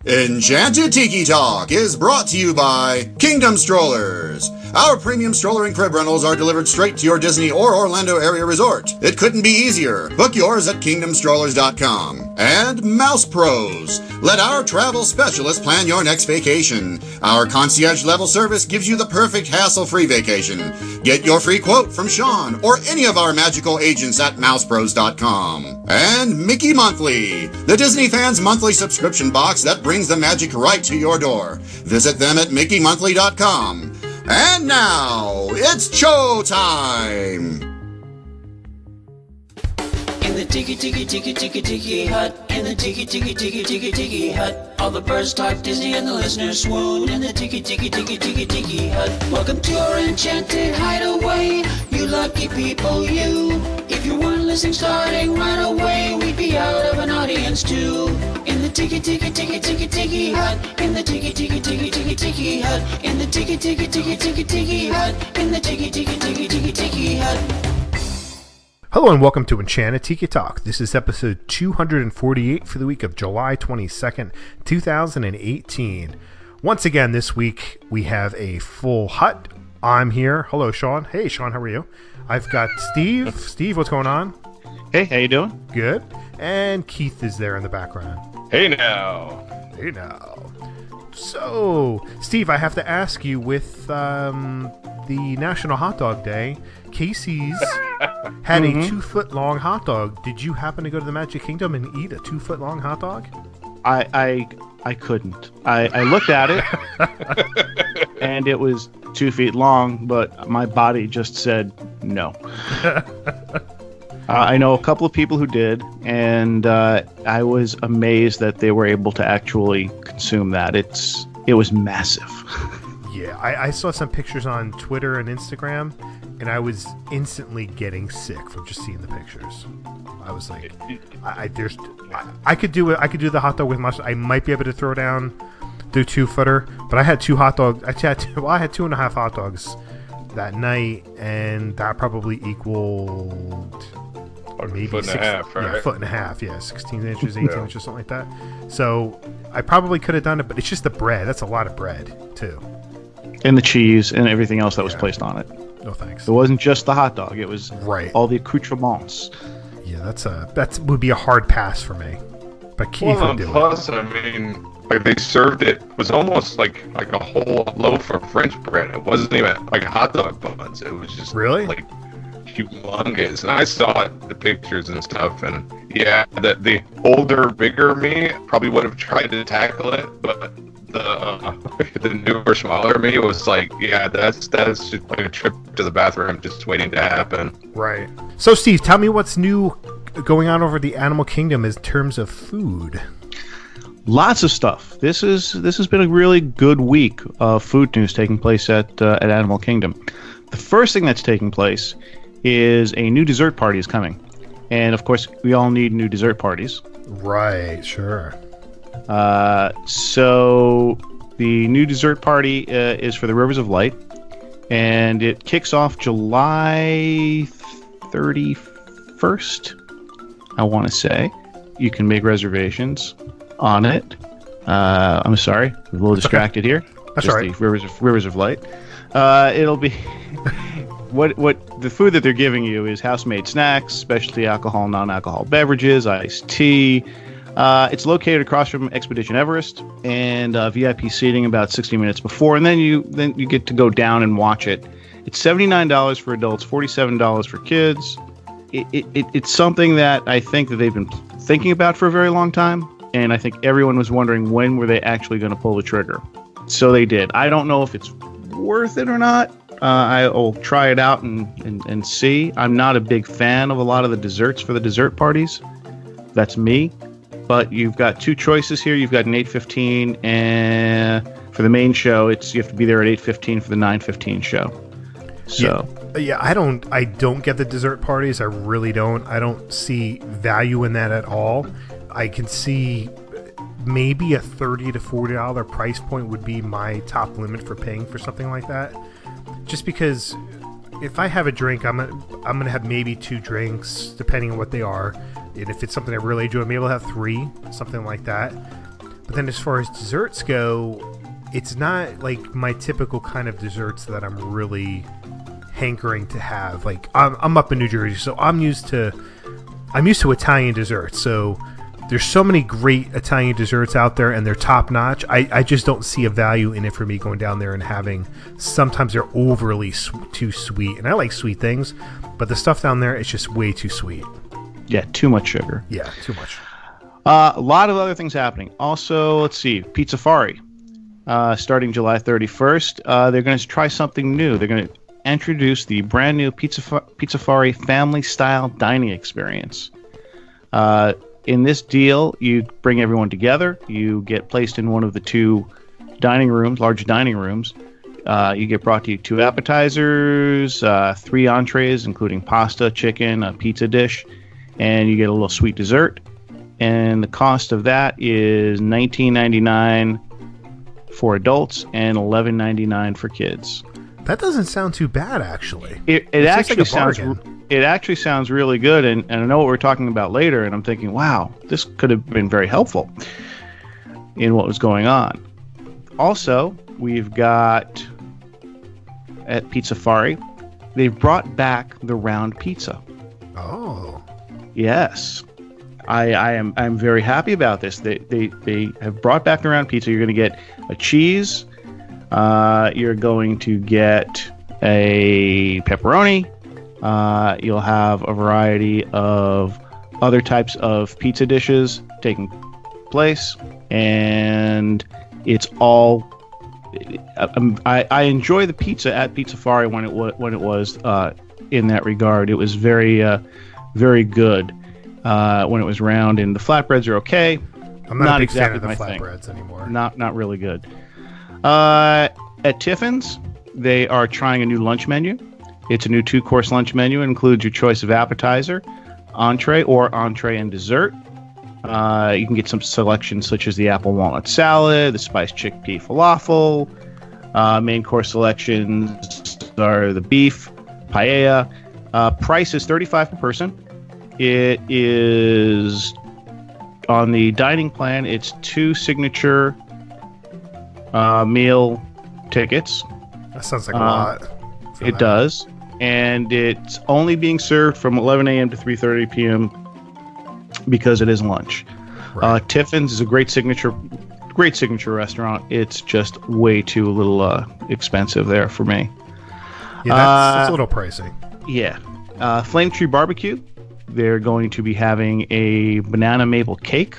Enchanted Tiki Talk is brought to you by Kingdom Strollers. Our premium stroller and crib rentals are delivered straight to your Disney or Orlando area resort. It couldn't be easier. Book yours at kingdomstrollers.com. And Mouse Pros. Let our travel specialists plan your next vacation. Our concierge level service gives you the perfect hassle-free vacation. Get your free quote from Sean or any of our magical agents at mousepros.com. And Mickey Monthly, the Disney fans' monthly subscription box that brings the magic right to your door. Visit them at mickeymonthly.com. And now, it's show time! In the tiki tiki tiki tiki tiki hut, in the tiki tiki tiki tiki tiki hut, all the birds talk Disney and the listeners swoon. In the tiki tiki tiki tiki tiki hut, welcome to our enchanted hideaway, you lucky people, you. If you weren't listening starting right away, we'd be out of an audience too. In the tiki tiki tiki tiki tiki hut, in the tiki tiki tiki tiki tiki hut, in the tiki tiki tiki tiki tiki hut, in the tiki tiki tiki tiki tiki hut. Hello and welcome to Enchanted Tiki Talk. This is episode 248 for the week of July 22nd, 2018. Once again this week we have a full hut. I'm here. Hello Sean. Hey Sean, how are you? I've got Steve. Steve, what's going on? Hey, how you doing? Good. And Keith is there in the background. Hey now. Hey now. So, Steve, I have to ask you, with the National Hot Dog Day, Casey's had a 2-foot-long hot dog. Did you happen to go to the Magic Kingdom and eat a 2-foot-long hot dog? I couldn't. I looked at it, and it was 2 feet long, but my body just said no. I know a couple of people who did, and I was amazed that they were able to actually consume that. It was massive. Yeah, I saw some pictures on Twitter and Instagram, and I was instantly getting sick from just seeing the pictures. I was like, I could do it. I could do the hot dog with mustard. I might be able to throw down the 2-footer, but I had 2 hot dogs. I had 2.5 hot dogs that night, and that probably equaled maybe foot and a half, right? Yeah, 1.5 feet, 16 inches, 18 inches, something like that. So I probably could have done it, but it's just the bread. That's a lot of bread, too. And the cheese and everything else that was placed on it. No thanks. It wasn't just the hot dog. It was all the accoutrements. Yeah, that would be a hard pass for me. But Keith would do plus, I mean, like they served it was almost like a whole loaf of French bread. It wasn't even like hot dog buns. It was just like humongous. And I saw the pictures and stuff, and yeah, the older, bigger me probably would have tried to tackle it, but the newer, smaller me was like, yeah, that's just like a trip to the bathroom just waiting to happen. Right. So, Steve, tell me what's new going on over the Animal Kingdom in terms of food. Lots of stuff. This has been a really good week of food news taking place at Animal Kingdom. The first thing that's taking place is a new dessert party is coming, and of course, we all need new dessert parties. Right. Sure. So the new dessert party is for the Rivers of Light, and it kicks off July 31st, I want to say. You can make reservations on it. I'm sorry, I'm a little distracted here. That's just all right. The Rivers of Light. It'll be what the food that they're giving you is house-made snacks, specialty alcohol, non-alcohol beverages, iced tea. It's located across from Expedition Everest, and VIP seating about 60 minutes before, and then you get to go down and watch it. It's $79 for adults, $47 for kids. It's something that I think that they've been thinking about for a very long time, and I think everyone was wondering when were they actually going to pull the trigger. So they did. I don't know if it's worth it or not. I'll try it out and see. I'm not a big fan of a lot of the desserts for the dessert parties. That's me. But you've got 2 choices here. You've got an 8:15, and for the main show, you have to be there at 8:15 for the 9:15 show. So yeah, I don't get the dessert parties. I really don't. I don't see value in that at all. I can see maybe a $30 to $40 price point would be my top limit for paying for something like that. Just because if I have a drink, I'm gonna have maybe 2 drinks, depending on what they are. And if it's something I really enjoy, maybe I'll have 3, something like that. But then as far as desserts go, it's not like my typical kind of desserts that I'm really hankering to have. Like I'm up in New Jersey, so I'm used to Italian desserts. So there's so many great Italian desserts out there, and they're top notch. I just don't see a value in it for me going down there and having. Sometimes they're overly too sweet, and I like sweet things, but the stuff down there is just way too sweet. Yeah, too much sugar. Yeah, too much. A lot of other things happening. Also, let's see, Pizzafari. Starting July 31st, they're going to try something new. They're going to introduce the brand new Pizzafari family-style dining experience. In this deal, you bring everyone together. You get placed in one of the two dining rooms, large dining rooms. You get brought to you 2 appetizers, 3 entrees, including pasta, chicken, a pizza dish, and you get a little sweet dessert. And the cost of that is $19.99 for adults and $11.99 for kids. That doesn't sound too bad, actually. It actually sounds. It actually sounds really good, and I know what we're talking about later. And I'm thinking, wow, this could have been very helpful in what was going on. Also, we've got at Pizzafari, they've brought back the round pizza. Oh, yes. I'm very happy about this. They have brought back the round pizza. You're going to get a cheese. You're going to get a pepperoni. You'll have a variety of other types of pizza dishes taking place, and it's all. I enjoy the pizza at Pizzafari when it was in that regard. It was very good. When it was round, and the flatbreads are okay. I'm not a big exactly fan of the my flatbreads anymore. Not really good. At Tiffin's, they are trying a new lunch menu. It's a new 2-course lunch menu. It includes your choice of appetizer, entree, or entree and dessert. You can get some selections such as the apple walnut salad, the spiced chickpea falafel. Main course selections are the beef, paella. Price is $35 per person. It is on the dining plan. It's 2 signature meal tickets. That sounds like a lot. It does, and it's only being served from 11 a.m. to 3:30 p.m. because it is lunch. Right. Tiffin's is a great signature restaurant. It's just way too little expensive there for me. Yeah, that's a little pricey. Yeah. Flame Tree Barbecue. They're going to be having a banana maple cake.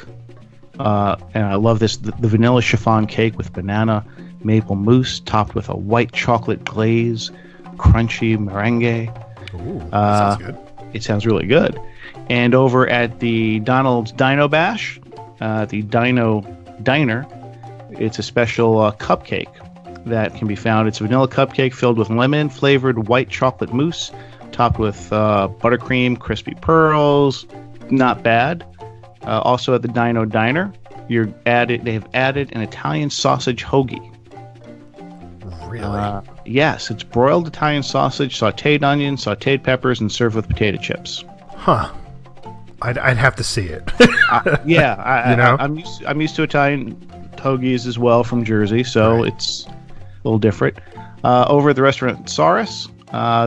And I love this. The vanilla chiffon cake with banana maple mousse topped with a white chocolate glaze, crunchy meringue. Ooh, that sounds good. It sounds really good. And over at the Donald's Dino Bash, the Dino Diner, it's a special cupcake that can be found. It's a vanilla cupcake filled with lemon-flavored white chocolate mousse, topped with buttercream, crispy pearls. Not bad. Also at the Dino Diner, they have added an Italian sausage hoagie. Really? Yes, it's broiled Italian sausage, sautéed onions, sautéed peppers, and served with potato chips. Huh. I'd have to see it. Yeah, I'm used to Italian hoagies as well from Jersey, so right. It's a little different. Over at the restaurant Saurus,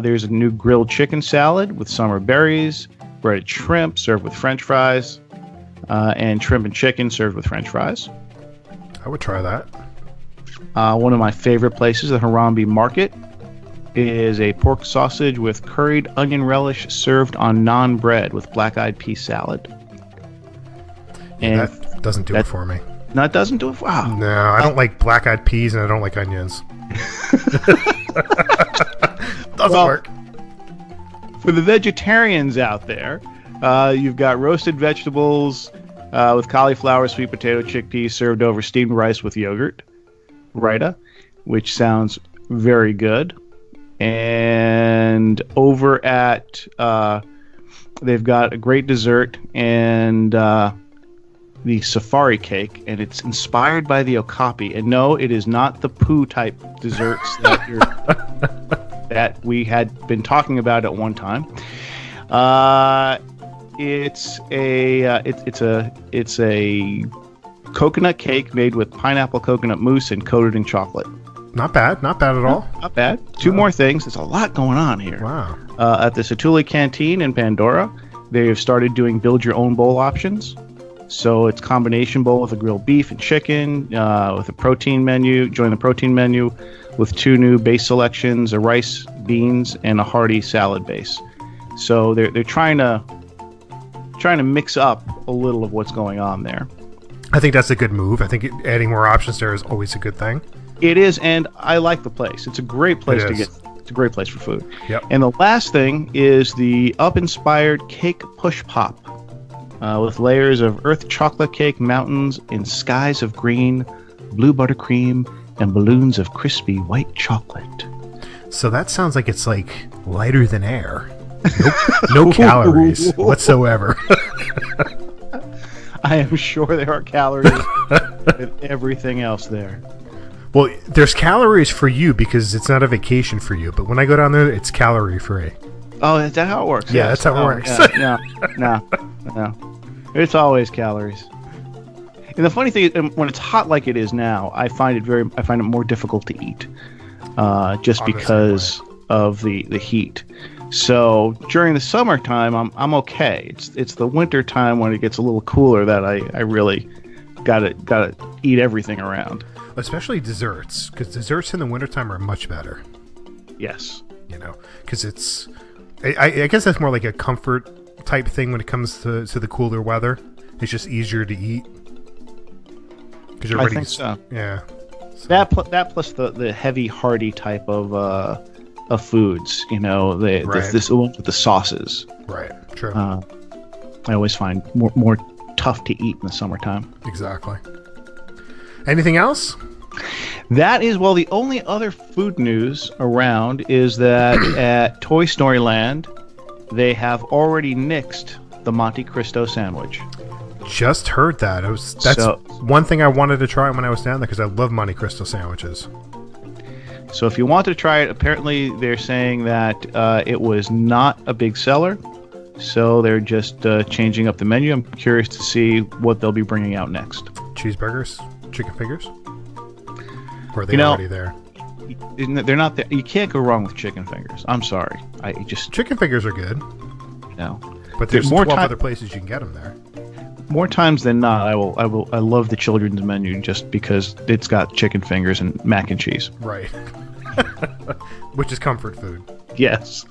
there's a new grilled chicken salad with summer berries, breaded shrimp served with French fries, and shrimp and chicken served with French fries. I would try that. One of my favorite places, the Harambe Market, is a pork sausage with curried onion relish served on naan bread with black-eyed pea salad. And that doesn't do it for me. No, it doesn't do it for me? Wow. No, I don't like black-eyed peas and I don't like onions. Doesn't work. For the vegetarians out there, you've got roasted vegetables with cauliflower, sweet potato, chickpeas served over steamed rice with yogurt, raita, which sounds very good. And over at, they've got a great dessert and the safari cake, and it's inspired by the okapi. And no, it is not the poo type desserts that we had been talking about at one time. It's a coconut cake made with pineapple coconut mousse and coated in chocolate. Not bad. Not bad at all. Not bad. Two more things. There's a lot going on here. Wow. At the Satuli Canteen in Pandora, they have started doing build-your-own bowl options. So it's combination bowl with a grilled beef and chicken, with a protein menu. Join the protein menu with 2 new base selections, a rice, beans, and a hearty salad base. So they're trying to mix up a little of what's going on there. I think that's a good move. I think adding more options there is always a good thing. It is, and I like the place. It's a great place to get. It's a great place for food. Yep. And the last thing is the Up-inspired Cake Push Pop, with layers of earth chocolate cake mountains in skies of green, blue buttercream, and balloons of crispy white chocolate. So that sounds like it's like lighter than air. No calories whatsoever. I am sure there are calories with everything else there. Well, there's calories for you because it's not a vacation for you. But when I go down there, it's calorie free. Oh, is that how it works? Yeah, that's how it works. Yeah, no. It's always calories. And the funny thing is, when it's hot like it is now, I find it more difficult to eat, just because of the heat. So during the summertime, I'm okay. It's the winter time when it gets a little cooler that I really gotta eat everything around. Especially desserts, because desserts in the wintertime are much better. Yes. Because it's... I guess that's more like a comfort type thing when it comes to the cooler weather. It's just easier to eat. I think so. Yeah. So. That plus the heavy, hearty type of foods, this one with the sauces. Right. True. I always find more tough to eat in the summertime. Exactly. Anything else? That is, the only other food news around is that at Toy Story Land, they have already nixed the Monte Cristo sandwich. Just heard that. That's one thing I wanted to try when I was down there because I love Monte Cristo sandwiches. So if you want to try it, apparently they're saying that it was not a big seller. So they're just changing up the menu. I'm curious to see what they'll be bringing out next. Cheeseburgers? Chicken fingers? Or are they already there? They're not there. You can't go wrong with chicken fingers. I'm sorry. Chicken fingers are good. But there's more 12 other places you can get them there. More times than not, I love the children's menu just because it's got chicken fingers and mac and cheese. Right. Which is comfort food. Yes.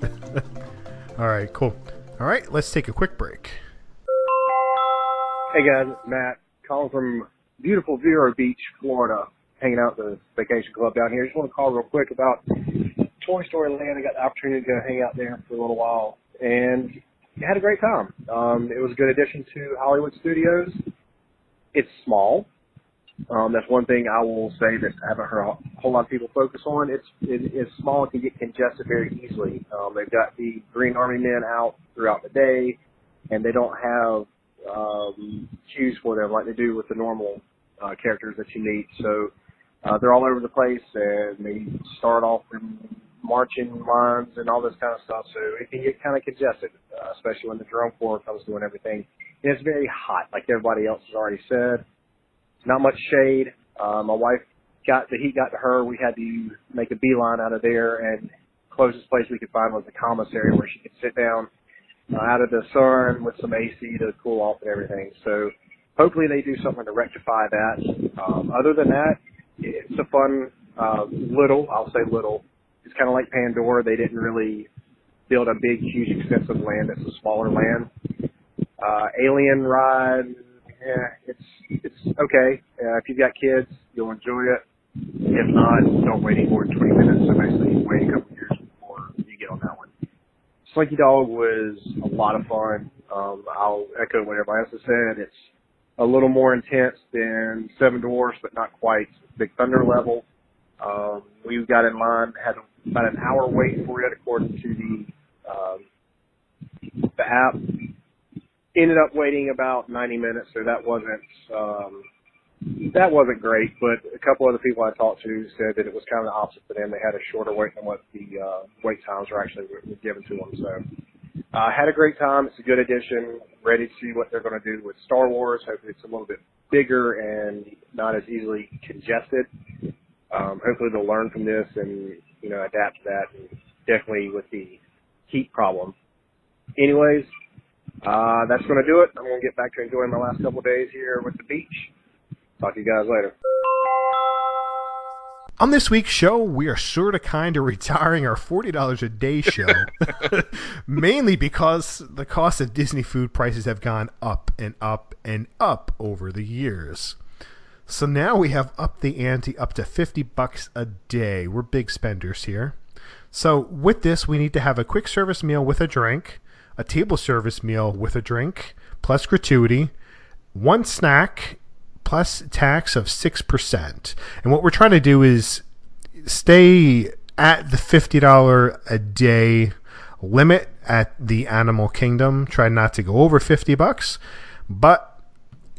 All right, cool. All right, let's take a quick break. Hey guys, it's Matt calling from beautiful Vero Beach, Florida, hanging out at the vacation club down here. Just want to call real quick about Toy Story Land. I got the opportunity to go hang out there for a little while and had a great time. It was a good addition to Hollywood Studios. It's small. That's one thing I will say that I haven't heard a whole lot of people focus on. It's small and can get congested very easily. They've got the Green Army men out throughout the day, and they don't have queues for them like they do with the normal characters that you meet. So they're all over the place, and they start off in marching lines and all this kind of stuff. So it can get kind of congested, especially when the drum corps comes doing everything. And it's very hot, like everybody else has already said. Not much shade. My wife the heat got to her. We had to make a beeline out of there, and closest place we could find was the commissary where she could sit down out of the sun with some AC to cool off and everything. So hopefully they do something to rectify that. Other than that, it's a fun I'll say little. It's kind of like Pandora. They didn't really build a big, huge, expensive land. It's a smaller land. Alien ride, it's okay. If you've got kids, you'll enjoy it. If not, don't wait any more than 20 minutes. So basically, wait a couple years before you get on that one. Slinky Dog was a lot of fun. I'll echo what everybody else has said. It's a little more intense than Seven Dwarfs, but not quite Big Thunder level. We got in line, had about an hour wait for it according to the app. Ended up waiting about 90 minutes, so that wasn't great. But a couple other people I talked to said that it was kind of the opposite for them. They had a shorter wait than what the wait times were actually given to them. So Had a great time. It's a good addition. Ready to see what they're going to do with Star Wars. Hopefully it's a little bit bigger and not as easily congested. Hopefully they'll learn from this and, adapt to that, and definitely with the heat problem. Anyways, that's going to do it. I'm going to get back to enjoying my last couple of days here with the beach. Talk to you guys later. On this week's show, we are sort of kind of retiring our $40 a day show, mainly because the cost of Disney food prices have gone up and up and up over the years. So now we have upped the ante up to $50 a day. We're big spenders here. So with this, we need to have a quick service meal with a drink, a table service meal with a drink, plus gratuity, one snack, plus tax of 6%. And what we're trying to do is stay at the $50 a day limit at the Animal Kingdom. Try not to go over $50, but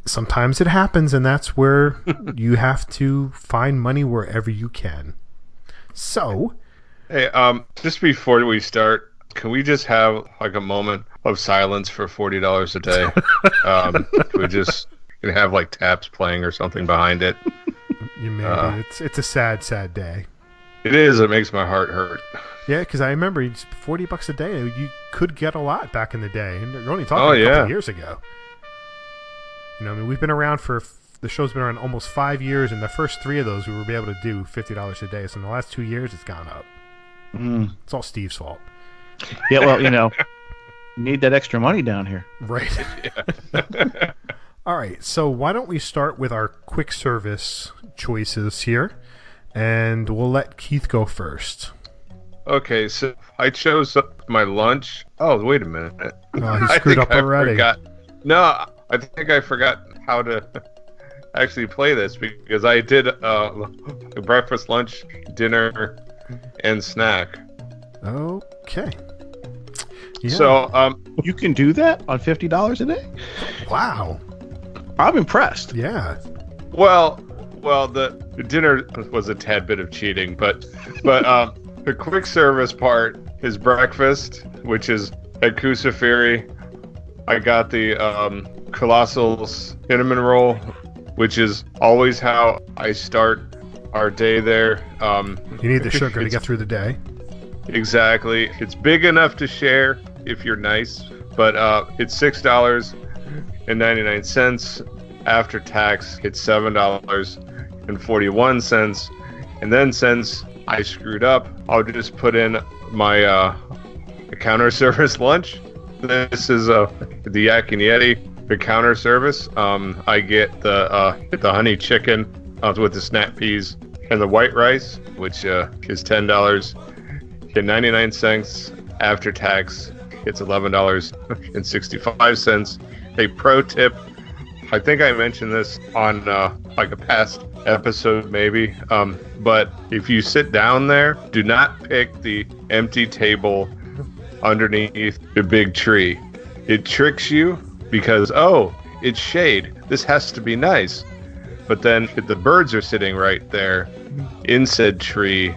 sometimes it happens, and that's where you have to find money wherever you can. So, hey, just before we start, can we just have like a moment of silence for $40 a day? We just can have like taps playing or something behind it. You maybe it's a sad day. It is. It makes my heart hurt. Yeah, because I remember $40 a day. You could get a lot back in the day, and you're only talking a couple of years ago. We've been around the show's been around almost 5 years, and the first 3 of those we were able to do $50 a day. So in the last 2 years, it's gone up. It's all Steve's fault. Yeah, well, need that extra money down here. Right. All right, so why don't we start with our quick service choices here, and we'll let Keith go first. Okay, so I chose my lunch. Oh, wait a minute. Oh, he screwed up already. No, I think I forgot how to actually play this, because I did breakfast, lunch, dinner, and snack. Okay. Yeah. So you can do that on $50 a day? Wow. I'm impressed. Yeah. Well, the dinner was a tad bit of cheating, but the quick service part is breakfast, which is at Kusafiri. I got the colossal cinnamon roll, which is always how I start our day there. You need the sugar to get through the day. Exactly. It's big enough to share if you're nice, but it's $6.99 after tax. It's $7.41, and then since I screwed up, I'll just put in my counter service lunch. This is the Yak and Yeti, the counter service. I get the honey chicken with the snap peas and the white rice, which is $10.99 after tax. It's $11.65. A pro tip: I think I mentioned this on like a past episode, maybe. But if you sit down there, do not pick the empty table underneath the big tree. It tricks you because, it's shade. This has to be nice. But then if the birds are sitting right there in said tree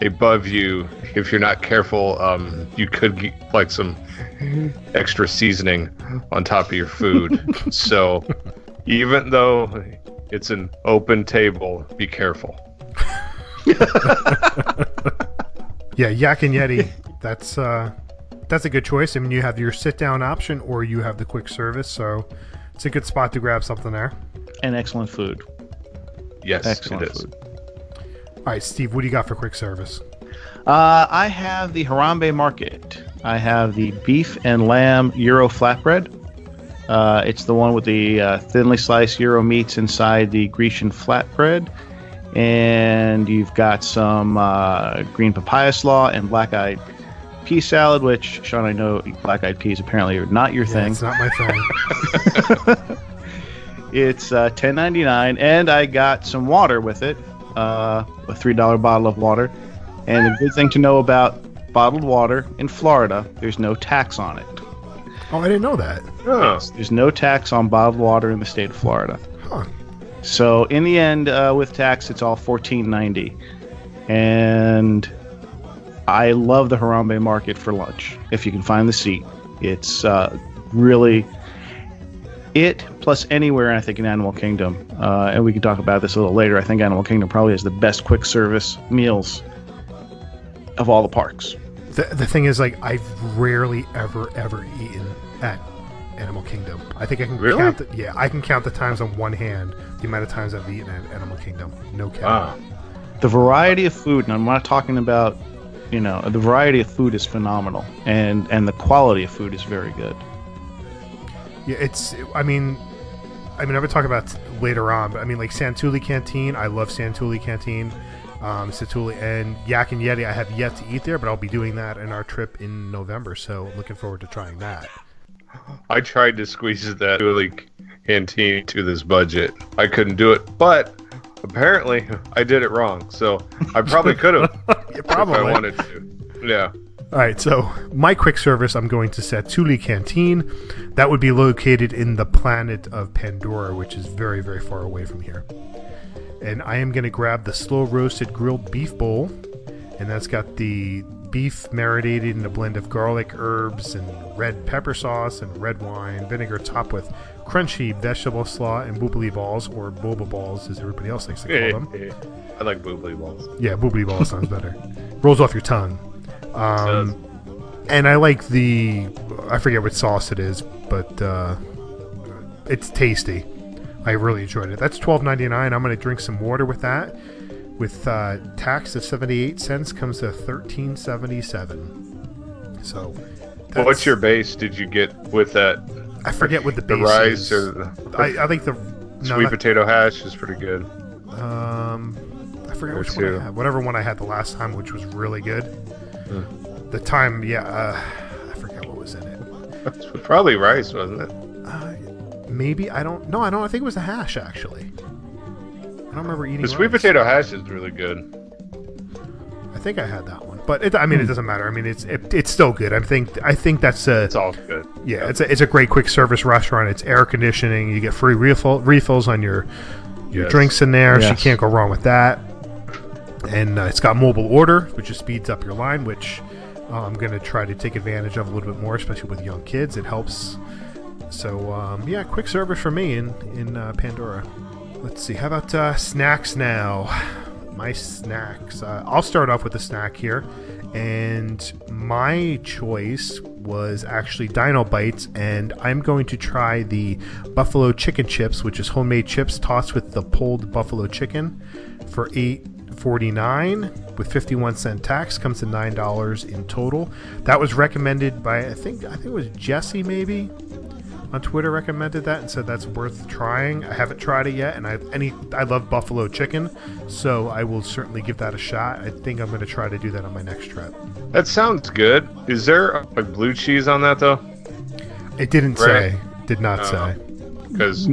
above you, if you're not careful, you could get like some extra seasoning on top of your food. So even though it's an open table, be careful. Yeah, Yak and Yeti. That's a good choice. I mean, you have your sit-down option or you have the quick service, so it's a good spot to grab something there. And excellent food. Yes, excellent it is. food. All right, Steve, what do you got for quick service? I have the Harambe Market. I have the beef and lamb Euro flatbread. It's the one with the thinly sliced Euro meats inside the Grecian flatbread. And you've got some green papaya slaw and black-eyed pea salad, which, Sean, I know black-eyed peas apparently are not your thing. It's not my thing. It's $10.99, and I got some water with it, a $3 bottle of water. And the good thing to know about bottled water in Florida, there's no tax on it. Oh, I didn't know that. Oh. There's no tax on bottled water in the state of Florida. Huh. So in the end, with tax, it's all $14.90, and I love the Harambe Market for lunch. If you can find the seat, it's really it plus anywhere, I think, in Animal Kingdom. And we can talk about this a little later. I think Animal Kingdom probably has the best quick service meals of all the parks. The thing is, like, I've rarely ever eaten at Animal Kingdom. I think I can count. I can count the times on one hand the amount of times I've eaten at Animal Kingdom. No cap. Wow. The variety of food, and I'm not talking about, the variety of food is phenomenal, and the quality of food is very good. Yeah, I mean, I'm gonna talk about later on, but I mean, like Santulli Canteen. I love Santulli Canteen. Santulli and Yak and Yeti. I have yet to eat there, but I'll be doing that in our trip in November. So looking forward to trying that. I tried to squeeze that Santulli Canteen to this budget. I couldn't do it, but apparently I did it wrong. So I probably could have if I wanted to. Yeah. All right, so my quick service, I'm going to Santulli Canteen. That would be located in the planet of Pandora, which is very, very far away from here. And I am going to grab the slow roasted grilled beef bowl, and that's got the beef marinated in a blend of garlic, herbs, and red pepper sauce and red wine, vinegar topped with crunchy vegetable slaw and boobly balls, or boba balls as everybody else likes to call them. I like boobly balls. Yeah, boobly balls sounds better. Rolls off your tongue. And I like I forget what sauce it is, but it's tasty. I really enjoyed it. That's $12.99. I'm going to drink some water with that. With tax of 78 cents comes to $13.77. So, what's your base? Did you get with that? I forget what the base rice is. Or I think the sweet potato hash is pretty good. I forget which one I had. Whatever one I had the last time, which was really good. The time, I forget what was in it. It's probably rice, wasn't it? Maybe. I don't know. I think it was a hash, actually. I don't remember eating the sweet potato hash is really good. I think I had that one, but it doesn't matter. I mean, it's still good. I think that's it's all good. Yeah, it's a great quick service restaurant. It's air conditioning. You get free refills on your drinks in there, so you can't go wrong with that. And it's got mobile order, which just speeds up your line, which I'm going to try to take advantage of a little bit more, especially with young kids. It helps. So, quick service for me in Pandora. Let's see. How about snacks now? My snacks. I'll start off with a snack here. And my choice was actually Dino Bites. And I'm going to try the buffalo chicken chips, which is homemade chips tossed with the pulled buffalo chicken for $8.49 with 51-cent tax. Comes to $9 in total. That was recommended by I think it was Jesse maybe on Twitter recommended that and said that's worth trying. I haven't tried it yet, and I love buffalo chicken, so I will certainly give that a shot. I think I'm going to try to do that on my next trip. That sounds good. Is there like blue cheese on that though? It didn't say. Did not say. Because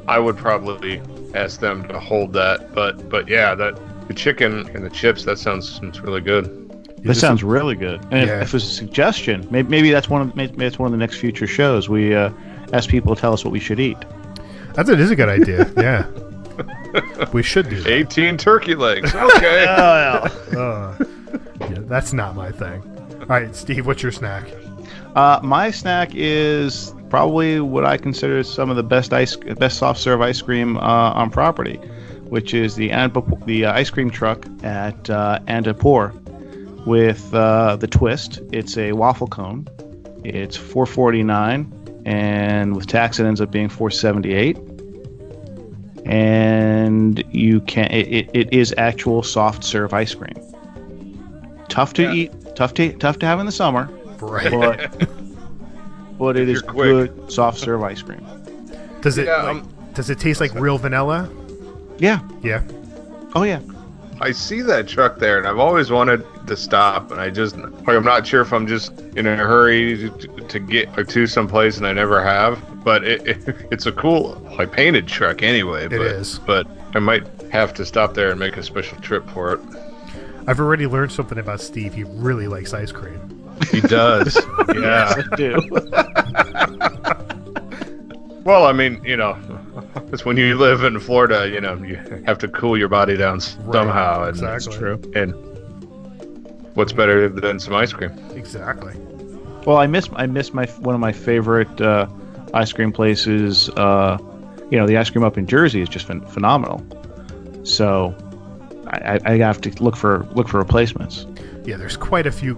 I would probably ask them to hold that, but yeah, the chicken and the chips, that sounds really good. That sounds really good. And if it's a suggestion, maybe that's one of the next future shows. We ask people to tell us what we should eat. It is a good idea. Yeah, we should do that. 18 turkey legs. Okay. That's not my thing. All right, Steve, what's your snack? My snack is probably what I consider some of the best soft serve ice cream on property, which is the ice cream truck at Andapur with the twist. It's a waffle cone. It's $4.49, and with tax it ends up being $4.78. And you can it is actual soft serve ice cream. Tough to eat, tough to have in the summer, right? But it is good soft serve ice cream. Does it taste like real vanilla? Yeah. Yeah. Oh yeah. I see that truck there, and I've always wanted to stop, and I'm not sure if I'm just in a hurry to get to someplace, and I never have. But it's a cool, painted truck anyway. It is. But I might have to stop there and make a special trip for it. I've already learned something about Steve. He really likes ice cream. He does. Yeah. Yes, I do. Well, I mean, it's when you live in Florida, you have to cool your body down somehow. Right, exactly. That's true. And what's better than some ice cream? Exactly. Well, I miss my one of my favorite ice cream places. The ice cream up in Jersey is just phenomenal. So I have to look for replacements. Yeah, there's quite a few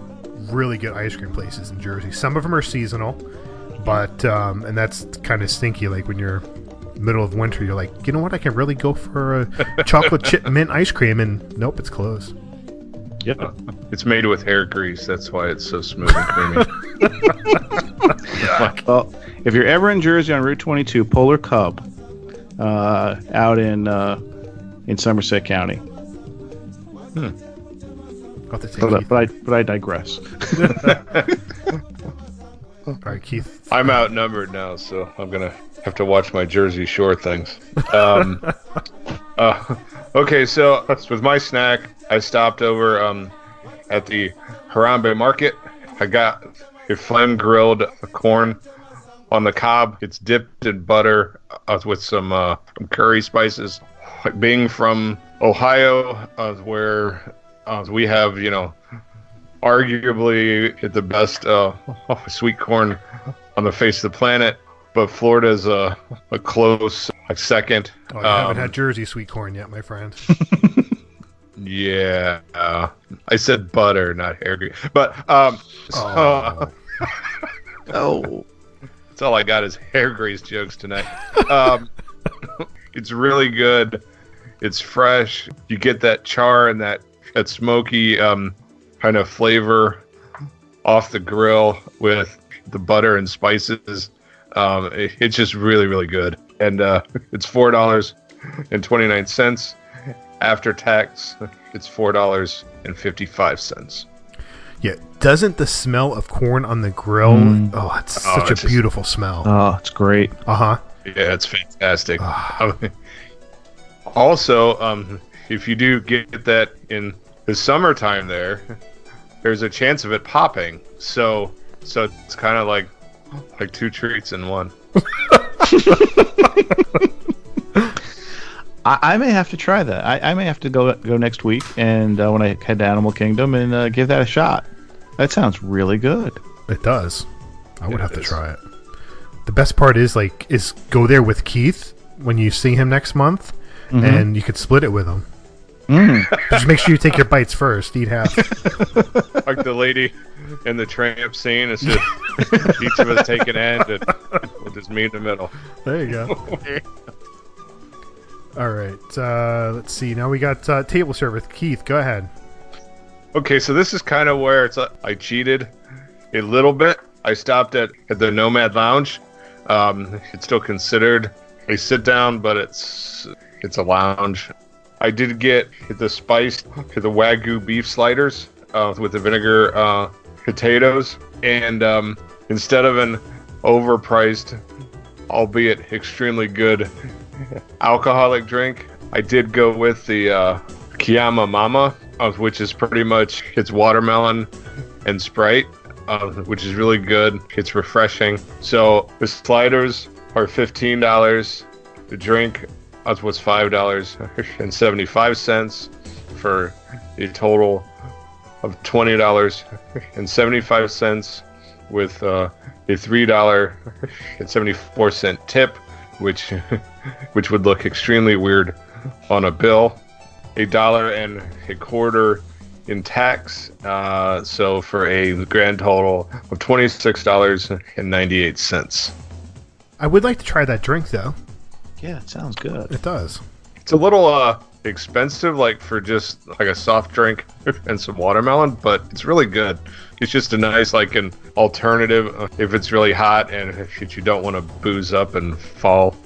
really good ice cream places in Jersey. Some of them are seasonal, but and that's kind of stinky. Like when you're middle of winter, you're like, you know what? I can really go for a chocolate chip mint ice cream, and nope, it's closed. Yep. It's made with hair grease. That's why it's so smooth and creamy. Well, if you're ever in Jersey on Route 22, Polar Cub, out in Somerset County. But I digress. All right, Keith. I'm outnumbered now, so I'm gonna have to watch my Jersey Shore things. Okay, so with my snack, I stopped over at the Harambe Market. I got a flame grilled corn on the cob. It's dipped in butter with some curry spices. Being from Ohio, where we have, arguably the best sweet corn on the face of the planet, but Florida's a close second. Oh, you haven't had Jersey sweet corn yet, my friend. Yeah, I said butter, not hair grease. But oh, that's all I got is hair grease jokes tonight. It's really good. It's fresh. You get that char and that smoky kind of flavor off the grill with the butter and spices. It's just really, really good. And it's $4.29. After tax, it's $4.55. Yeah, doesn't the smell of corn on the grill? Oh, it's such a beautiful smell. Oh, it's great. Uh-huh. Yeah, it's fantastic. Also, if you do get that in the summertime there's a chance of it popping. So it's kind of like two treats in one. I may have to try that. I may have to go next week, and when I head to Animal Kingdom, and give that a shot. That sounds really good. It does. I would have to try it. The best part is go there with Keith when you see him next month, and you could split it with him. Just make sure you take your bites first. Eat half. Like the lady in the tramp scene. It's just each of us take an end, and we'll just meet in the middle. There you go. All right. Let's see. Now we got table service. Keith, go ahead. Okay, so this is kind of where I cheated a little bit. I stopped at the Nomad Lounge. It's still considered a sit down, but it's a lounge. I did get the spiced the Wagyu beef sliders with the vinegar potatoes, and instead of an overpriced, albeit extremely good alcoholic drink, I did go with the Kiyama Mama, which is pretty much it's watermelon and Sprite, which is really good. It's refreshing. So the sliders are $15. The drink was $5.75 for a total of $20.75 with a $3.74 tip, which would look extremely weird on a bill. $1.25 in tax, so for a grand total of $26.98. I would like to try that drink, though. Yeah, it sounds good. It does. It's a little expensive, for just a soft drink and some watermelon, but it's really good. It's just a nice an alternative if it's really hot and if you don't want to booze up and fall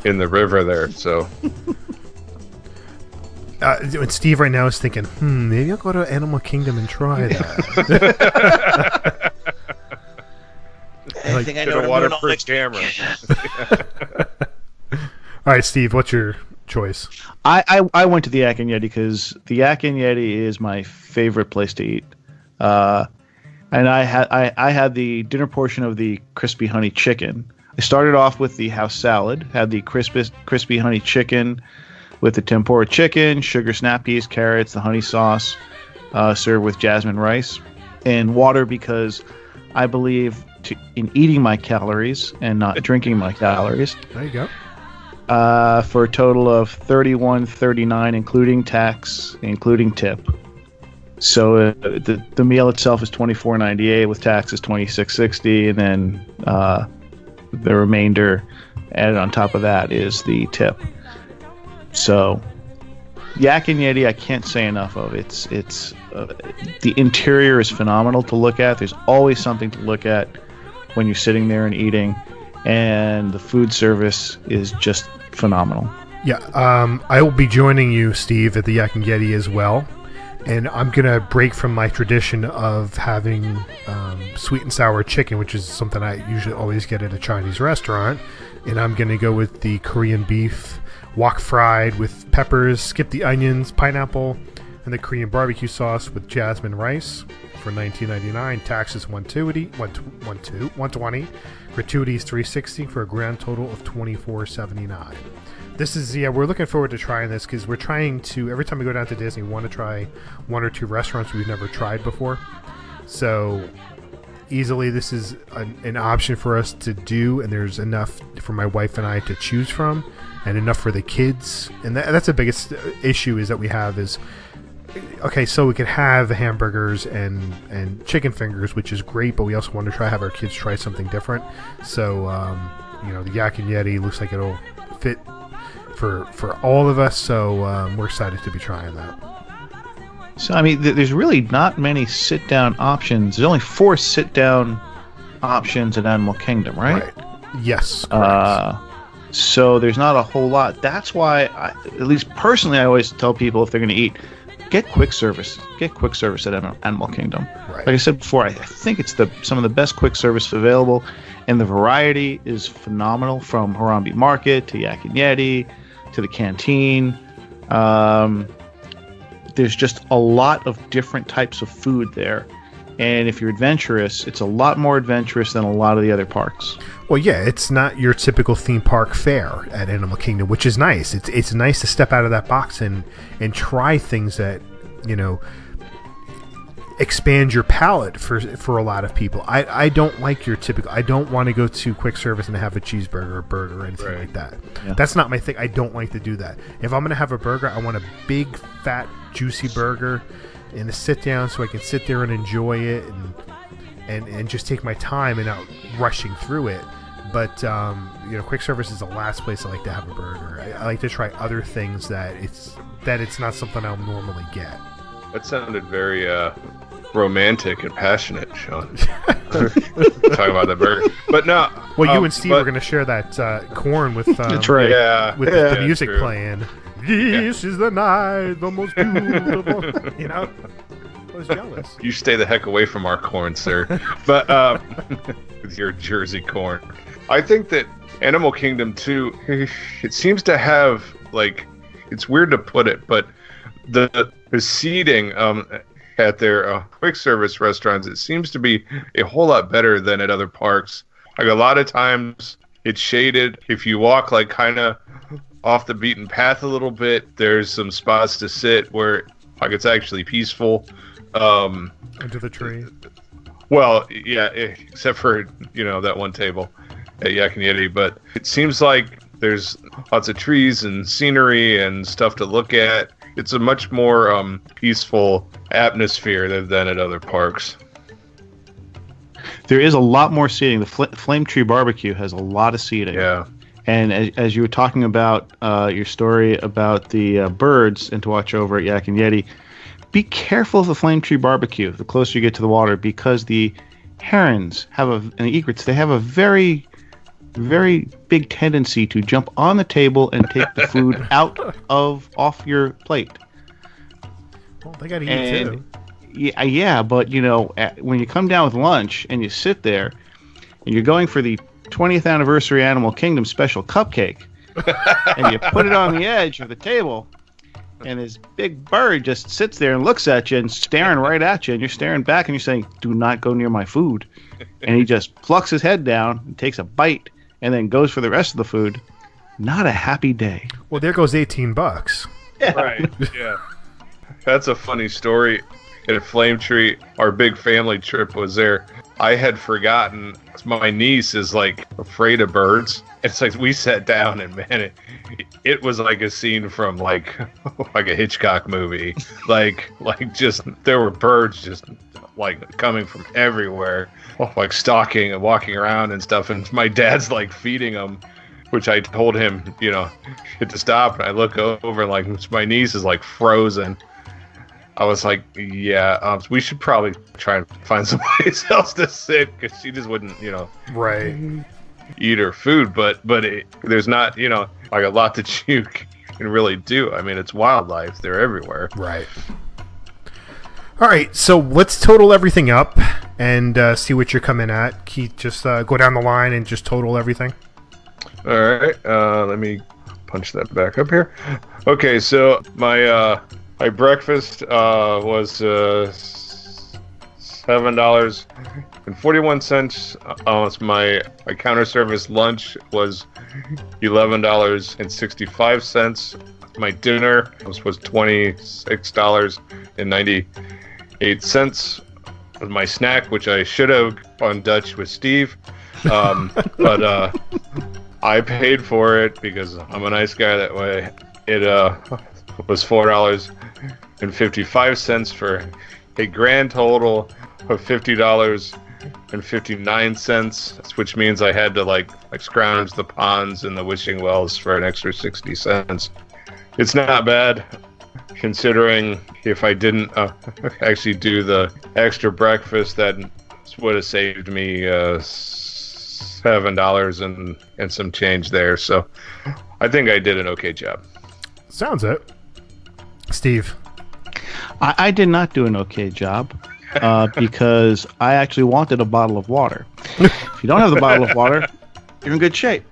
in the river there. So. And Steve right now is thinking, maybe I'll go to Animal Kingdom and try that. I think I know what I'm doing all next camera. All right, Steve, what's your choice? I went to the Yak and Yeti because the Yak and Yeti is my favorite place to eat. And I had the dinner portion of the crispy honey chicken. I started off with the house salad, had the crispy honey chicken with the tempura chicken, sugar snap peas, carrots, the honey sauce, served with jasmine rice, and water because I believe in eating my calories and not drinking my calories. There you go. For a total of $31.39, including tax, including tip. So the meal itself is $24.98 with taxes $26.60, and then the remainder added on top of that is the tip. So Yak and Yeti, I can't say enough of. It's the interior is phenomenal to look at. There's always something to look at when you're sitting there and eating, and the food service is just phenomenal. Yeah, I will be joining you, Steve, at the Yak and Yeti as well. And I'm going to break from my tradition of having sweet and sour chicken, which is something I usually always get at a Chinese restaurant. And I'm going to go with the Korean beef, wok fried with peppers, skip the onions, pineapple, and the Korean barbecue sauce with jasmine rice for $19.99. Taxes $120. Gratuities $360 for a grand total of $24.79. This is, we're looking forward to trying this because we're trying to, every time we go down to Disney, we want to try one or two restaurants we've never tried before. So easily this is an option for us to do, and there's enough for my wife and I to choose from, and enough for the kids. And that's the biggest issue is that we have is, okay, so we can have hamburgers and chicken fingers, which is great, but we also want to have our kids try something different. So, the Yak and Yeti looks like it'll fit for all of us, so we're excited to be trying that. So, I mean, there's really not many sit-down options. There's only 4 sit-down options at Animal Kingdom, right? Yes. So there's not a whole lot. That's why, at least personally, I always tell people if they're going to eat, get quick service. Get quick service at Animal Kingdom. Right. Like I said before, I think it's some of the best quick service available, and the variety is phenomenal, from Harambe Market to Yak and Yeti to the canteen. There's just a lot of different types of food there, and if you're adventurous, it's a lot more adventurous than a lot of the other parks. Well, yeah, it's not your typical theme park fare at Animal Kingdom, which is nice. It's nice to step out of that box and try things that, expand your palate for a lot of people. I don't like your typical. I don't want to go to quick service and have a cheeseburger or burger or anything like that. Yeah. That's not my thing. I don't like to do that. If I'm going to have a burger, I want a big, fat, juicy burger and a sit down so I can sit there and enjoy it and just take my time and not rushing through it. But quick service is the last place I like to have a burger. I like to try other things that it's not something I'll normally get. That sounded very romantic and passionate, Sean. Talking about the burger, but no. Well, you and Steve are going to share that corn with that's right. Yeah, with the music playing. This is the night, the most beautiful. I was jealous. You stay the heck away from our corn, sir. But with your Jersey corn, I think that Animal Kingdom 2, it seems to have, like, it's weird to put it, but the seating at their quick service restaurants, it seems to be a whole lot better than at other parks. Like, a lot of times it's shaded. If you walk like kind of off the beaten path a little bit, there's some spots to sit where like it's actually peaceful. Under the tree. Well, yeah, except for that one table at Yak and Yeti, but it seems like there's lots of trees and scenery and stuff to look at. It's a much more peaceful atmosphere than at other parks. There is a lot more seating. The Flame Tree Barbecue has a lot of seating. Yeah. And as you were talking about your story about the birds and to watch over at Yak and Yeti, be careful of the Flame Tree Barbecue the closer you get to the water, because the herons and the egrets, they have a very, very big tendency to jump on the table and take the food off your plate. Well, they got to eat too. Yeah, but when you come down with lunch and you sit there and you're going for the 20th anniversary Animal Kingdom special cupcake, and you put it on the edge of the table, and this big bird just sits there and looks at you and staring right at you, and you're staring back and you're saying, "Do not go near my food." And he just plucks his head down and takes a bite and then goes for the rest of the food. Not a happy day. Well, there goes $18. Yeah. Right. Yeah. That's a funny story. at Flame Tree. Our big family trip was there. I had forgotten. My niece is like afraid of birds. It's like we sat down and man, it was like a scene from like a Hitchcock movie. Like just there were birds just like coming from everywhere, like stalking and walking around and stuff. And my dad's like feeding them, which I told him, to stop. And I look over and like my niece is like frozen. I was like, yeah, we should probably try and find someplace else to sit because she just wouldn't, right, eat her food. But there's not, like a lot that you can really do. I mean, it's wildlife; they're everywhere. Right. All right, so let's total everything up and see what you're coming at. Keith, just go down the line and just total everything. All right, let me punch that back up here. Okay, so my breakfast was $7.41. My counter service lunch was $11.65. My dinner was $26.98. My snack, which I should have gone Dutch with Steve, but I paid for it because I'm a nice guy that way. It was $4.55 for a grand total of $50.59, which means I had to like scrounge the ponds and the wishing wells for an extra 60 cents. It's not bad, considering if I didn't actually do the extra breakfast, that would have saved me $7 and some change there. So I think I did an okay job. Sounds it. Steve? I did not do an okay job because I actually wanted a bottle of water. If you don't have the bottle of water, you're in good shape.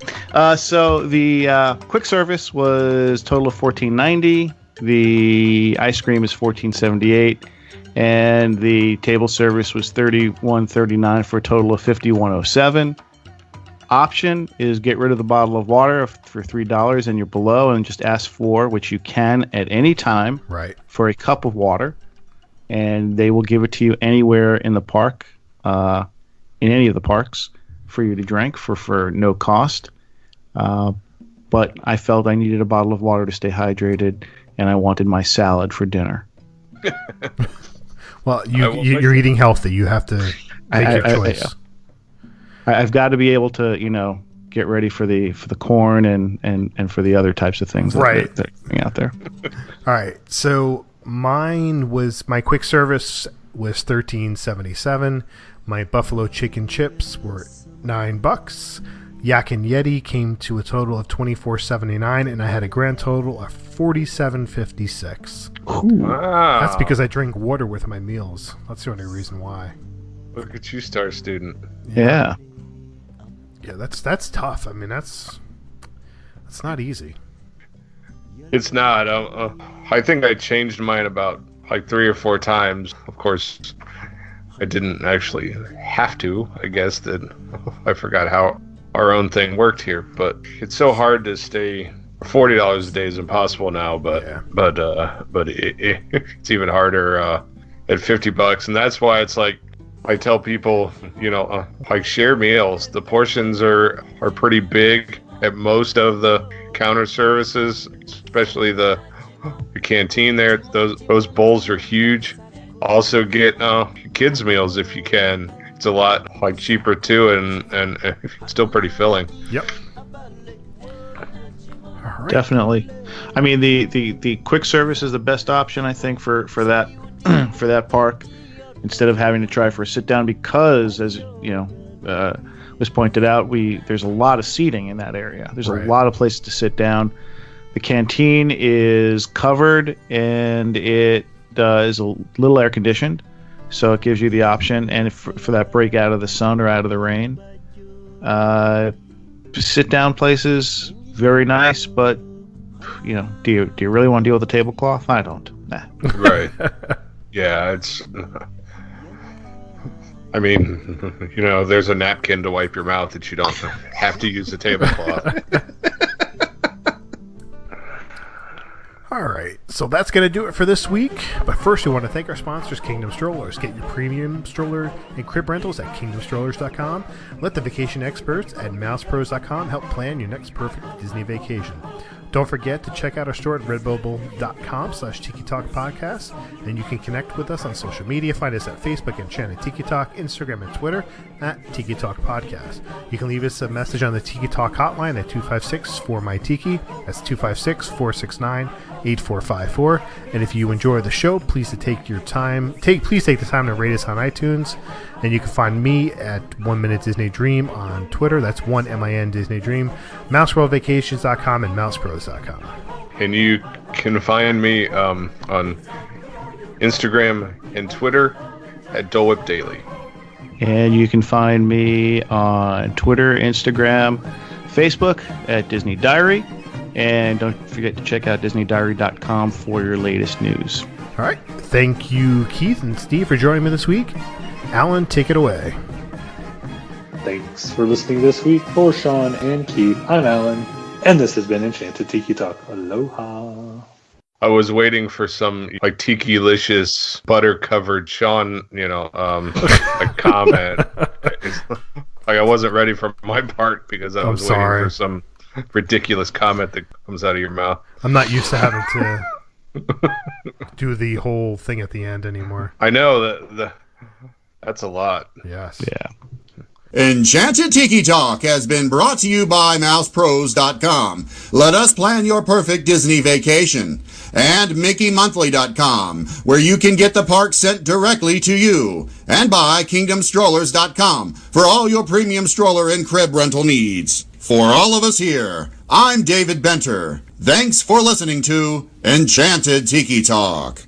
So the quick service was total of $14.90. The ice cream is $14.78, and the table service was $31.39 for a total of $51.07. Option is get rid of the bottle of water for $3 and you're below, and just ask for, which you can at any time, right, for a cup of water, and they will give it to you anywhere in the park, in any of the parks, for you to drink for no cost. But I felt I needed a bottle of water to stay hydrated, and I wanted my salad for dinner. Well, you're eating healthy. You have to make your choice. I've got to be able to, get ready for the corn and for the other types of things that are coming out there. All right. So my quick service was $13.77. My buffalo chicken chips were $9. Yak and Yeti came to a total of $24.79, and I had a grand total of $47.56. Wow. That's because I drink water with my meals. That's the only reason why. Look at you, star student. Yeah. Yeah, that's tough. I mean, that's not easy. It's not. I think I changed mine about 3 or 4 times. Of course, I didn't actually have to. I guess that I forgot how our own thing worked here. But it's so hard to stay. $40 a day is impossible now. But it's even harder at $50, and that's why it's like. I tell people, share meals. The portions are pretty big at most of the counter services, especially the canteen there. Those bowls are huge. Also get kids meals if you can. It's a lot cheaper too, and still pretty filling. Yep. All right. Definitely. I mean, the quick service is the best option, I think, for that for that park, instead of having to try for a sit down, because, as was pointed out, there's a lot of seating in that area. There's a lot of places to sit down. The canteen is covered, and it is a little air conditioned, so it gives you the option. And for that break out of the sun or out of the rain, sit down places, very nice. But do you really want to deal with the tablecloth? I don't. Nah. Right. Yeah, it's. I mean, there's a napkin to wipe your mouth that you don't have to use the tablecloth. All right, so that's going to do it for this week. But first, we want to thank our sponsors, Kingdom Strollers. Get your premium stroller and crib rentals at kingdomstrollers.com. Let the vacation experts at mousepros.com help plan your next perfect Disney vacation. Don't forget to check out our store at redbubble.com/Tiki Talk Podcast, and you can connect with us on social media. Find us at Facebook, Enchanted Tiki Talk, Instagram, and Twitter at Tiki Talk Podcast. You can leave us a message on the Tiki Talk hotline at 256-4MY-TIKI. That's 256-469-8454. And if you enjoy the show, please take the time to rate us on iTunes. And you can find me at 1 Minute Disney Dream on Twitter. That's 1MIN Disney Dream. MouseWorldVacations.com and MousePros.com. And you can find me on Instagram and Twitter at Dole Whip Daily. And you can find me on Twitter, Instagram, Facebook at Disney Diary. And don't forget to check out DisneyDiary.com for your latest news. All right. Thank you, Keith and Steve, for joining me this week. Alan, take it away. Thanks for listening this week. For Sean and Keith, I'm Alan, and this has been Enchanted Tiki Talk. Aloha. I was waiting for some like Tiki-licious butter-covered Sean, like comment. Like I wasn't ready for my part because I was waiting for some ridiculous comment that comes out of your mouth. I'm not used to having to do the whole thing at the end anymore. I know that's a lot. Yes. Yeah. Enchanted Tiki Talk has been brought to you by mousepros.com. Let us plan your perfect Disney vacation. And mickeymonthly.com, where you can get the park sent directly to you. And by kingdomstrollers.com for all your premium stroller and crib rental needs. For all of us here, I'm David Benter. Thanks for listening to Enchanted Tiki Talk.